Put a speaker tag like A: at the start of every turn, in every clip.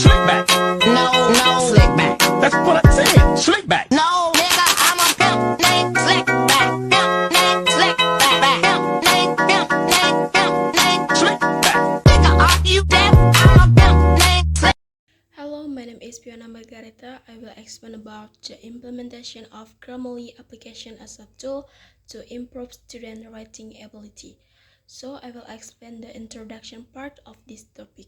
A: Slick back.
B: No, slick back.
A: That's what I said. Slick back.
B: No, nigga, I'm a pimp named Slick back. Pimp named Slick back. Pimp named
A: Slick back.
B: Nigga, are you deaf? I'm a pimp named Slick.
C: Hello, my name is Viona Margareta. I will explain about the implementation of Grammarly application as a tool to improve student writing ability. So I will explain the introduction part of this topic.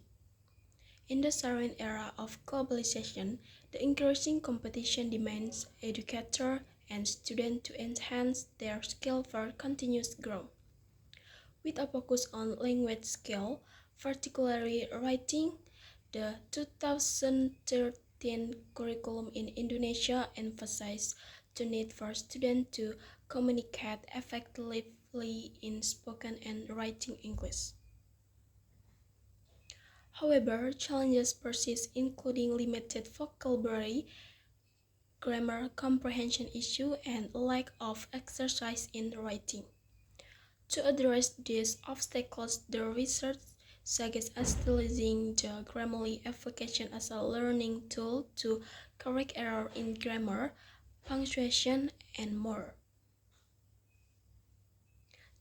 C: In the current era of globalization, the increasing competition demands educators and students to enhance their skill for continuous growth. With a focus on language skill, particularly writing, the 2013 curriculum in Indonesia emphasized the need for students to communicate effectively in spoken and writing English. However, challenges persist, including limited vocabulary, grammar comprehension issue, and lack of exercise in writing. To address these obstacles, the research suggests utilizing the Grammarly application as a learning tool to correct errors in grammar, punctuation, and more.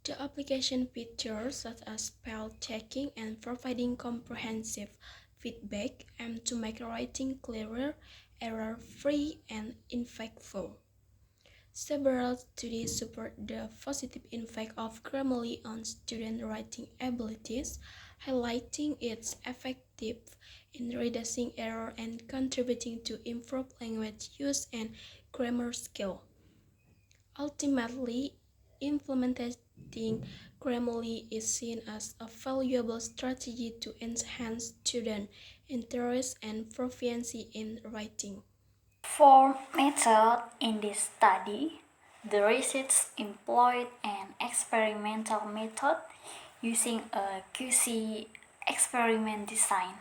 C: The application features such as spell checking and providing comprehensive feedback aim to make writing clearer, error-free, and impactful. Several studies support the positive impact of Grammarly on student writing abilities, highlighting its effective in reducing error and contributing to improved language use and grammar skill. Ultimately, implementing Grammarly is seen as a valuable strategy to enhance student interest and proficiency in writing.
D: For method in this study, the research employed an experimental method using a QC experiment design,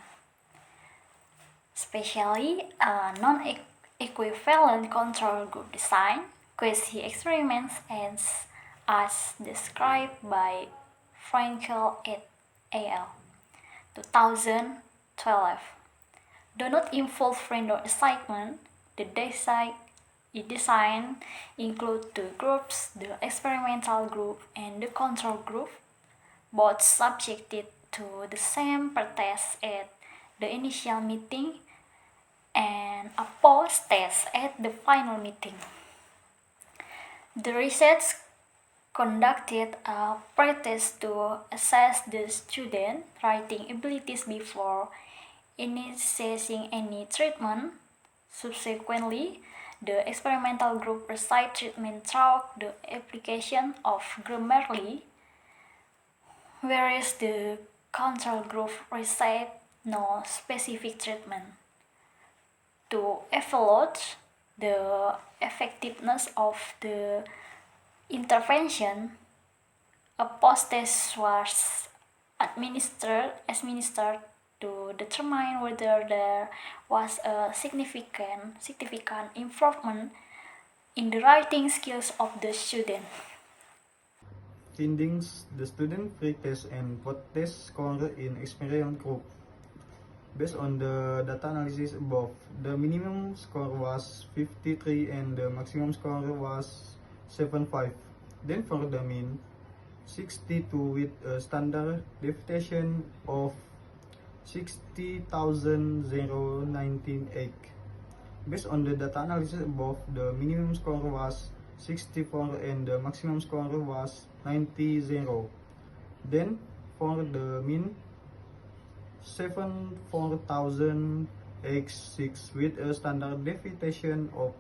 D: especially a non-equivalent control group design. QC experiments as described by Frankel et al. 2012 do not involve random assignment. The design includes two groups, the experimental group and the control group, both subjected to the same pretest at the initial meeting and a post-test at the final meeting. The research conducted a pretest to assess the student writing abilities before initiating any treatment. Subsequently, the experimental group received treatment through the application of Grammarly, whereas the control group received no specific treatment. To evaluate the effectiveness of the intervention, a post-test was administered to determine whether there was a significant improvement in the writing skills of the student.
E: Findings: the student pre-test and post-test score in experimental group. Based on the data analysis above, the minimum score was 53 and the maximum score was 75. Then for the mean, 62 with a standard deviation of 60,098. Based on the data analysis above, the minimum score was 64 and the maximum score was 90. Then for the mean, 74,086 with a standard deviation of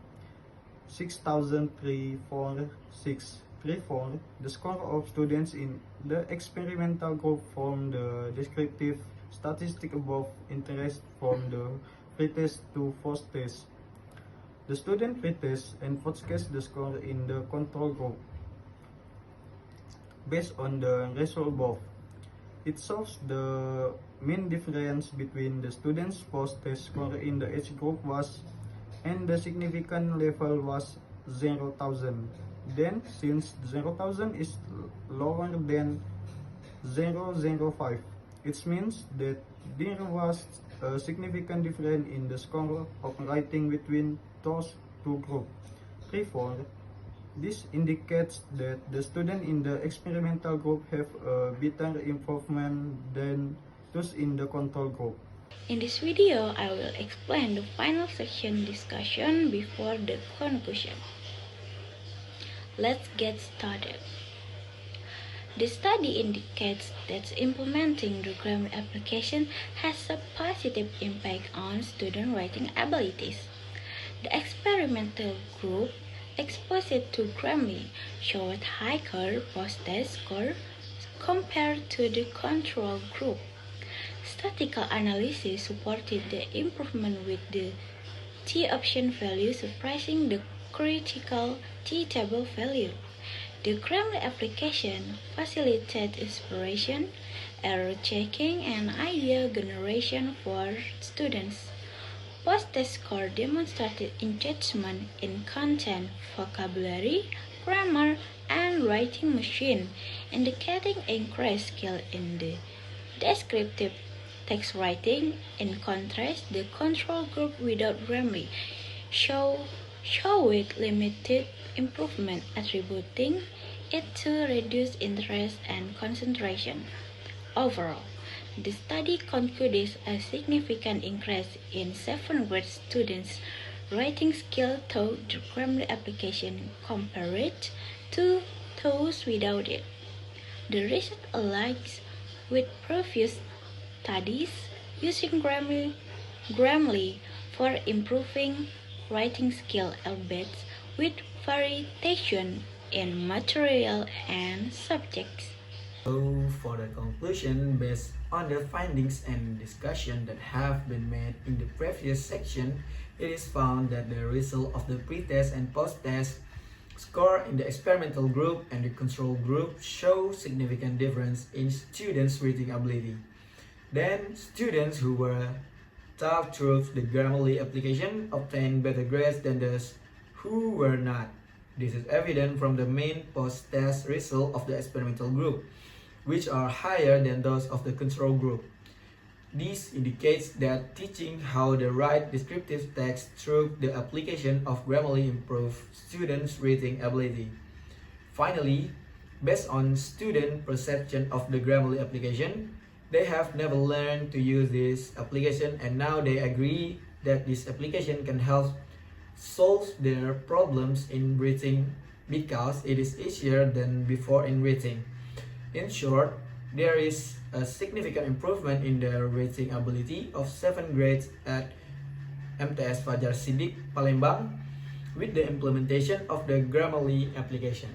E: 6,346. The score of students in the experimental group from the descriptive statistic above interest from the pretest to post-test. The student pretest and post-test the score in the control group. Based on the result above, it shows the mean difference between the students' post-test score in the age group was, and the significant level was 0,000. Then, since 0,000 is lower than 0.05, it means that there was a significant difference in the score of writing between those two groups. Therefore, this indicates that the students in the experimental group have a better improvement than those in the control group.
C: In this video, I will explain the final section discussion before the conclusion. Let's get started. The study indicates that implementing the Grammarly application has a positive impact on student writing abilities. The experimental group exposed to Grammarly showed higher post-test score compared to the control group. Statistical analysis supported the improvement with the T option value surpassing the critical T table value. The Grammarly application facilitated inspiration, error checking, and idea generation for students. Post-test score demonstrated engagement in content, vocabulary, grammar, and writing machine, indicating increased skill in the descriptive text writing. In contrast, the control group without Grammarly showed limited improvement, attributing it to reduced interest and concentration. Overall, the study concluded a significant increase in 7th grade students' writing skill through the Grammarly application compared to those without it. The result aligns with previous studies using Grammarly for improving writing skill, albeit with variation in material and subjects.
F: So, for the conclusion, based on the findings and discussion that have been made in the previous section, it is found that the result of the pre-test and post-test score in the experimental group and the control group show significant difference in students' reading ability. Then, students who were taught through the Grammarly application obtained better grades than those who were not. This is evident from the main post-test result of the experimental group, which are higher than those of the control group. This indicates that teaching how to write descriptive text through the application of Grammarly improves students' reading ability. Finally, based on student perception of the Grammarly application, they have never learned to use this application, and now they agree that this application can help solve their problems in reading because it is easier than before in reading. In short, there is a significant improvement in the reading ability of 7th grades at MTS Fajar Siddiq, Palembang, with the implementation of the Grammarly application.